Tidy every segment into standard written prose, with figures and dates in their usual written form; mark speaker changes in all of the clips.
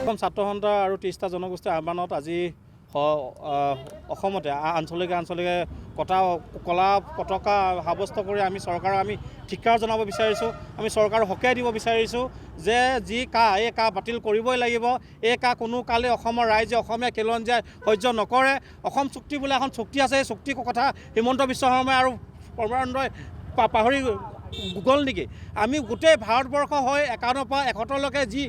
Speaker 1: অসম ছাত্ৰ সন্থা আৰু 30টা জনগোষ্ঠীৰ আহ্বানত আজি অসমতে আঞ্চলিকে কলা পতাকা সাব্যস্ত কৰি আমি চৰকাৰক আমি ধিক্কাৰ জনাব বিচাৰিছোঁ। আমি চৰকাৰক সকীয়াই দিব বিচাৰিছোঁ যে যি এই বাতিল কৰিবই লাগিব। এই কোনো কালে অসমৰ ৰাইজে অসমীয়া খিলঞ্জীয়াই সহ্য নকৰে। অসম চুক্তি বোলে এখন চুক্তি আছে, এই চুক্তিৰ কথা হিমন্ত বিশ্ব শৰ্মাই আৰু সৰ্বানন্দই পাহৰি গ'ল নেকি? আমি গোটেই ভাৰতবৰ্ষ হৈ 51 পৰা 71লৈকে যি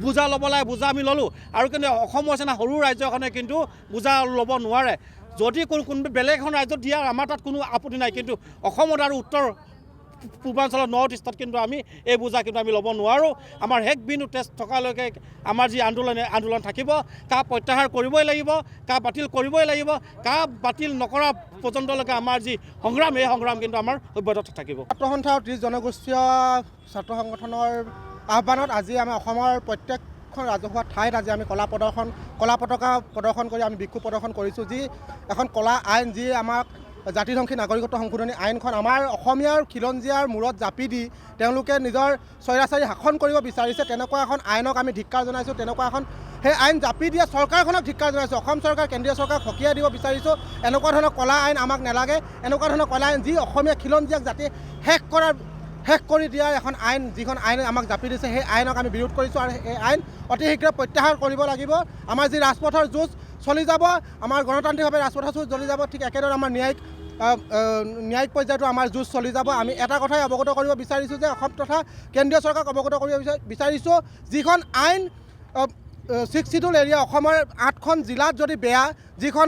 Speaker 1: বুজা ল'ব লাগে বুজা আমি ল'লোঁ, আৰু কিন্তু অসমৰ নিচিনা সৰু ৰাজ্য এখনে কিন্তু বুজা ল'ব নোৱাৰে। যদি কোনোবা বেলেগ এখন ৰাজ্যত দিয়া আমাৰ তাত কোনো আপত্তি নাই, কিন্তু অসমত আৰু উত্তৰ পূৰ্বাঞ্চলৰ নৰ্থ ইষ্টত কিন্তু আমি এই বুজা কিন্তু আমি ল'ব নোৱাৰোঁ। আমাৰ শেষ বিন্দু তেজ থকালৈকে আমাৰ যি আন্দোলন থাকিব, প্ৰত্যাহাৰ কৰিবই লাগিব, বাতিল কৰিবই লাগিব। বাতিল নকৰা পৰ্যন্তলৈকে আমাৰ যি সংগ্ৰাম, এই সংগ্ৰাম কিন্তু আমাৰ অব্যাহত থাকিব।
Speaker 2: ছাত্ৰ সন্থা আৰু 30 জনগোষ্ঠীয় ছাত্ৰ সংগঠনৰ আহ্বানত আজি আমি অসমৰ প্ৰত্যেকখন ৰাজহুৱা ঠাইত আজি আমি কলা পতাকা প্ৰদৰ্শন কৰি আমি বিক্ষোভ প্ৰদৰ্শন কৰিছোঁ। যি এখন কলা আইন, যি আমাক জাতিধ্বংসী নাগৰিকত্ব সংশোধনী আইনখন আমাৰ অসমীয়াৰ খিলঞ্জীয়াৰ মূৰত জাপি দি তেওঁলোকে নিজৰ স্বৈৰাচাৰী শাসন কৰিব বিচাৰিছে, তেনেকুৱা এখন আইনক আমি ধিক্কাৰ জনাইছোঁ। তেনেকুৱা এখন সেই আইন জাপি দিয়া চৰকাৰখনক ধিক্কাৰ জনাইছোঁ। অসম চৰকাৰ, কেন্দ্ৰীয় চৰকাৰক সকীয়াই দিব বিচাৰিছোঁ। এনেকুৱা ধৰণৰ কলা আইন আমাক নালাগে। এনেকুৱা ধৰণৰ কলা আইন যি অসমীয়া খিলঞ্জীয়াক জাতি শেষ কৰি দিয়াৰ এখন আইন, যিখন আইন আমাক জাপি দিছে, সেই আইনক আমি বিৰোধ কৰিছোঁ আৰু এই আইন অতি শীঘ্ৰে প্ৰত্যাহাৰ কৰিব লাগিব। আমাৰ যি ৰাজপথৰ যুঁজ চলি যাব, আমাৰ গণতান্ত্ৰিকভাৱে ৰাজপথৰ যুঁজ চলি যাব, ঠিক একেদৰে আমাৰ ন্যায়িক পৰ্যায়তো আমাৰ যুঁজ চলি যাব। আমি এটা কথাই অৱগত কৰিব বিচাৰিছোঁ যে অসম তথা কেন্দ্ৰীয় চৰকাৰক অৱগত কৰিব বিচাৰিছোঁ, যিখন আইন 6 শিডিউল এৰিয়া অসমৰ 8খন জিলাত যদি বেয়া, যিখন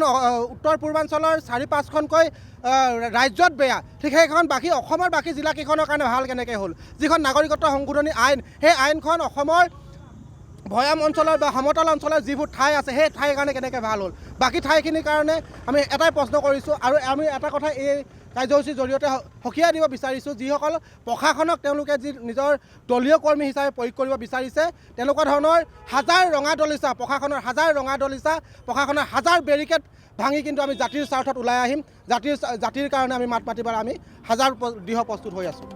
Speaker 2: উত্তৰ পূৰ্বাঞ্চলৰ 4-5খনকৈ ৰাজ্যত বেয়া, ঠিক সেইখন অসমৰ বাকী জিলাকেইখনৰ কাৰণে ভাল কেনেকৈ হ'ল? যিখন নাগৰিকত্ব সংশোধনী আইন, সেই আইনখন অসমৰ ভৈয়াম অঞ্চলৰ বা সমতল অঞ্চলৰ যিবোৰ ঠাই আছে, সেই ঠাইৰ কাৰণে কেনেকৈ ভাল হ'ল? বাকী ঠাইখিনিৰ কাৰণে আমি এটাই প্ৰশ্ন কৰিছোঁ, আৰু আমি এটা কথা এই কাৰ্যসূচীৰ জৰিয়তে সকীয়াই দিব বিচাৰিছোঁ, যিসকল প্ৰশাসনক তেওঁলোকে যি নিজৰ দলীয় কৰ্মী হিচাপে প্ৰয়োগ কৰিব বিচাৰিছে, তেনেকুৱা ধৰণৰ হাজাৰ ৰঙা দলিচা, প্ৰশাসনৰ হাজাৰ বেৰিকেড ভাঙি কিন্তু আমি জাতিৰ স্বাৰ্থত ওলাই আহিম। জাতিৰ কাৰণে আমি মাত মাতিবলৈ আমি হাজাৰ দৃঢ় প্ৰস্তুত হৈ আছোঁ।